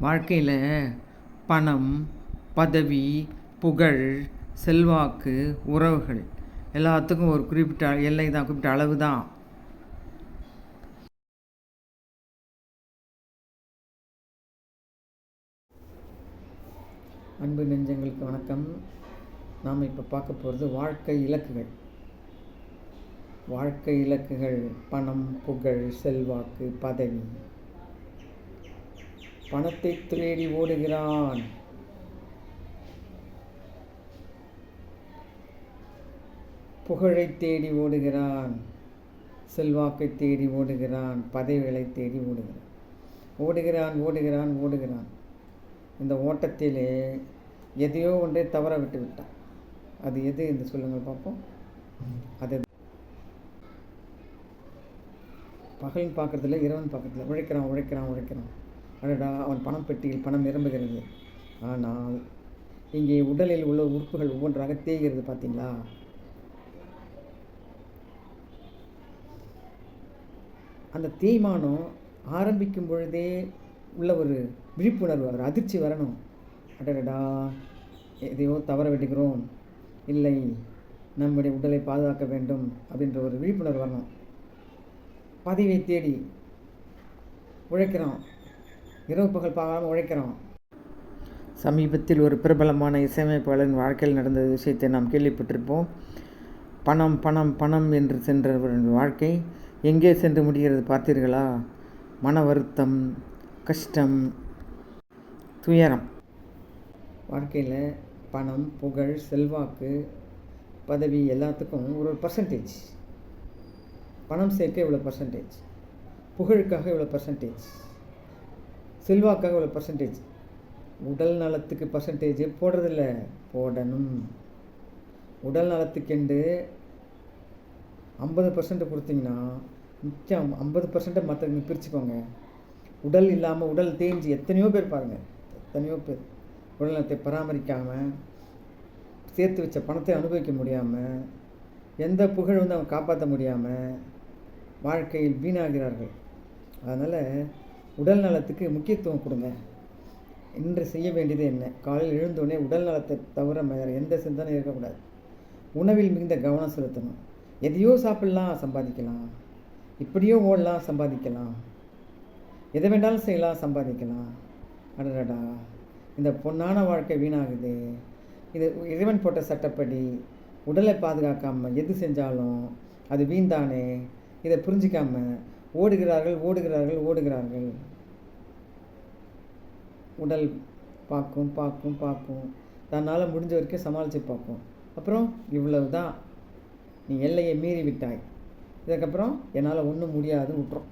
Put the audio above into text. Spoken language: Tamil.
வாழ்க்கையில் பணம், பதவி, புகழ், செல்வாக்கு, உறவுகள் எல்லாத்துக்கும் ஒரு குறிப்பிட்ட எல்லை தான், குறிப்பிட்ட அளவு தான். அன்பு நெஞ்சங்களுக்கு வணக்கம். நாம் இப்போ பார்க்க போகிறது வாழ்க்கை இலக்குகள். வாழ்க்கை இலக்குகள் பணம், புகழ், செல்வாக்கு, பதவி. பணத்தை தேடி ஓடுகிறான், புகழை தேடி ஓடுகிறான், செல்வாக்கை தேடி ஓடுகிறான், பதவிகளை தேடி ஓடுகிறான். ஓடுகிறான் ஓடுகிறான் ஓடுகிறான். இந்த ஓட்டத்திலே எதையோ ஒன்றை தவற விட்டு விட்டான். அது எது என்று சொல்லுங்கள் பார்ப்போம். அது பகலின் பார்க்குறதில்ல, இரவன் பார்க்குறதில்ல. உழைக்கிறான் உழைக்கிறான் உழைக்கிறான். அடடா, அவன் பணம் பெட்டியில் பணம் நிரம்புகிறது. ஆனால் இங்கே உடலில் உள்ள உறுப்புகள் ஒவ்வொன்றாக தேய்கிறது. பார்த்தீங்களா? அந்த தேய்மானம் ஆரம்பிக்கும் பொழுதே உள்ள ஒரு விழிப்புணர்வு, ஒரு அதிர்ச்சி வரணும். அடடா, எதையோ தவற விட்டுக்கிறோம், இல்லை நம்முடைய உடலை பாதுகாக்க வேண்டும் அப்படின்ற ஒரு விழிப்புணர்வு வரணும். பதவியை தேடி உழைக்கிறோம், இரவு பகல் பார்க்காமல் உழைக்கிறோம். சமீபத்தில் ஒரு பிரபலமான இசையமைப்பாளரின் வாழ்க்கையில் நடந்த விஷயத்தை நாம் கேள்விப்பட்டிருப்போம். பணம் பணம் பணம் என்று சென்றவரின் வாழ்க்கை எங்கே சென்று முடிகிறது பார்த்தீர்களா? மன வருத்தம், கஷ்டம், துயரம். வாழ்க்கையில் பணம், புகழ், செல்வாக்கு, பதவி எல்லாத்துக்கும் ஒரு பர்சன்டேஜ். பணம் சேர்க்க இவ்வளோ பர்சன்டேஜ், புகழுக்காக இவ்வளோ பர்சன்டேஜ், செல்வாக்காக இவ்வளோ பர்சன்டேஜ். உடல் நலத்துக்கு பர்சன்டேஜ் போடுறதில்ல, போடணும். உடல் நலத்துக்கென்று 50% கொடுத்தீங்கன்னா மிச்சம் 50% மற்றவங்க பிரிச்சுக்கோங்க. உடல் இல்லாமல் உடல் தேஞ்சு எத்தனையோ பேர் பாருங்கள், எத்தனையோ பேர் உடல் நலத்தை பராமரிக்காமல், சேர்த்து வச்ச பணத்தை அனுபவிக்க முடியாமல், எந்த புகழ் அவங்க காப்பாற்ற முடியாமல் வாழ்க்கையில் வீணாகிறார்கள். அதனால் உடல் நலத்துக்கு முக்கியத்துவம் கொடுங்க. இன்று செய்ய வேண்டியது என்ன? காலையில் எழுந்தோடனே உடல் நலத்தை தவிர வேறு எந்த சிந்தனையும் இருக்கக்கூடாது. உணவில் மிகுந்த கவனம் செலுத்தணும். எதையோ சாப்பிடலாம், சம்பாதிக்கலாம். இப்படியோ ஓடலாம், சம்பாதிக்கலாம். எதை வேண்டாலும் செய்யலாம், சம்பாதிக்கலாம். அடடா, இந்த பொன்னான வாழ்க்கை வீணாகுது. இது இறைவன் போட்ட சட்டப்படி உடலை பாதுகாக்காமல் எது செஞ்சாலும் அது வீண்தானே. இதை புரிஞ்சிக்காமல் ஓடுகிறார்கள் ஓடுகிறார்கள் ஓடுகிறார்கள். உடல் பார்க்கும் பார்க்கும் பார்க்கும், தன்னால் முடிஞ்ச வரைக்கும் சமாளித்து பார்க்கும். அப்புறம் இவ்வளவு தான், நீ எல்லையை மீறி விட்டாய், இதுக்கப்புறம் என்னால் ஒன்றும் முடியாதுன்னு விட்டுரும்.